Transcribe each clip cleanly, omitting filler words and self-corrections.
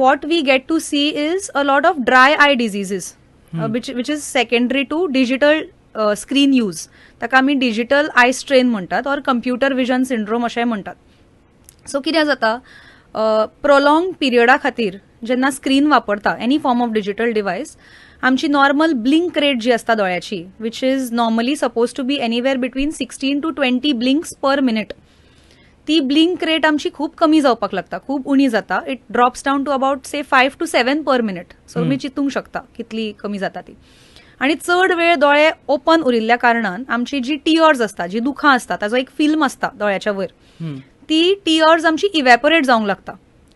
what we get to see is a lot of dry eye diseases, which is secondary to digital screen use. ताका आमी digital eye strain म्हणटात और computer vision syndrome अशें म्हणटात. So कितें जाता, prolong पिरियडा खातीर जेन्ना स्क्रीन वापरता any form of digital device, आमची नॉर्मल ब्लिंक रेट जी असता दोळ्याची, which is normally suppose to be anywhere between 16 to 20 blinks per minute, ती ब्लिंक रेट आमची खूप कमी जावपाक लागता, खूप उणी जाता. It drops down to about say 5 to 7 per minute. So तुमी चिंतूंक शकता कितली कमी जाता ती. आणि चड वेळ दोळे ओपन उरिल्ल्या कारणान आमची जी टियर्स असता, जी दुखां असता, ताजो एक फिल्म असता दोळ्याच्या वयर, ती टियर्स आमची इव्हॅपोरेट जावंक लागता.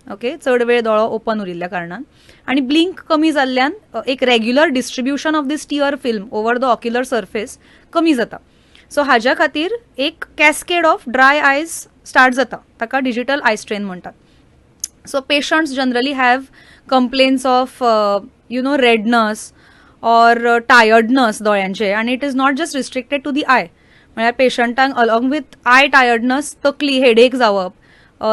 ओके, चड वेळ दोळो ओपन उरिल्ल्या कारणान. आणि ब्लिंक कमी जाल्ल्यान एक regular distribution of this tear film over the ocular surface कमी जाता. सो हाज्या खातीर एक cascade of dry eyes start जाता, ताका डिजिटल आय स्ट्रेन म्हणटात. So patients generally have complaints of redness or tiredness दोळ्यांचे, आणि it is not just restricted to the eye. म्हळ्यार पेशंटांक अलॉंग विथ आय टायर्डनस तकली हेडेक जावप,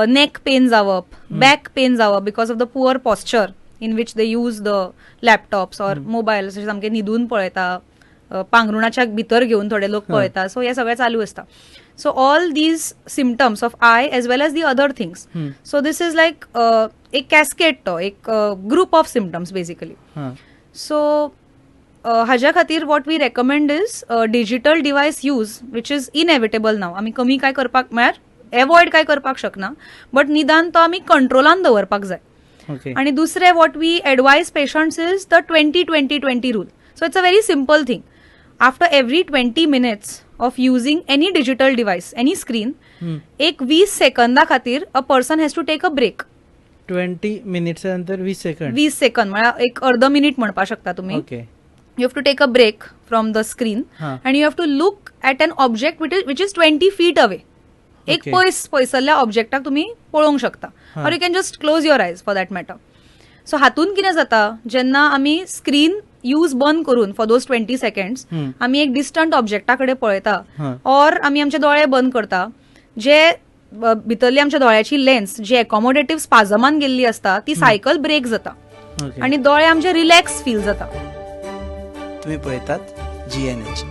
नेक पेन जावप, बॅक पेन जावप because of the poor posture in which they use the laptops और mobile, अशें सामकें न्हिदून पळयता, पांघरुणाच्या भितर घेवन थोडे लोक पळयता. सो हें सगळें चालू असता. So all these symptoms of eye as well as the other things. So this is like a cascade to, एक group of symptoms basically. So हाज्या खातीर what we recommend is digital device use which is inevitable now. आमी कमी काय करपाक म्हळ्यार avoid काय करपाक शकना, बट निदान तो आमी कंट्रोलान दवरपाक जाय. आणि दुसरे what we advise patients is the 20-20-20 rule. So it's a very simple thing. After every 20 minutes of using any digital device, any screen, एक 20 सेकंदा खातीर a person has to take a break. 20 minutes नंतर 20 second 20 second म्हळ्यार एक अर्ध minute म्हणपा शकता तुम्ही. You have to take a break from the screen and you have to look at an object which is 20 feet away. एक पयसल्ल्या ऑब्जेक्टाक तुम्ही पळोवंक शकता, और you can just close your eyes for that matter. So हातून कितें जाता, जेन्ना आमी स्क्रीन यूज बंद करून फॉर दोज 20 seconds आमी एक डिस्टंट ऑब्जेक्टा कडेन पळयता, और आमी आमचे दोळे बंद करता, जे भितरली आमच्या दोळ्याची लेन्स जी एकॉमोडेटिव्ह स्पाझमान गेल्ली असता ती सायकल ब्रेक जाता, आणि दोळे आमचे रिलॅक्स फील जाता. तुम्ही पळयतात GNH.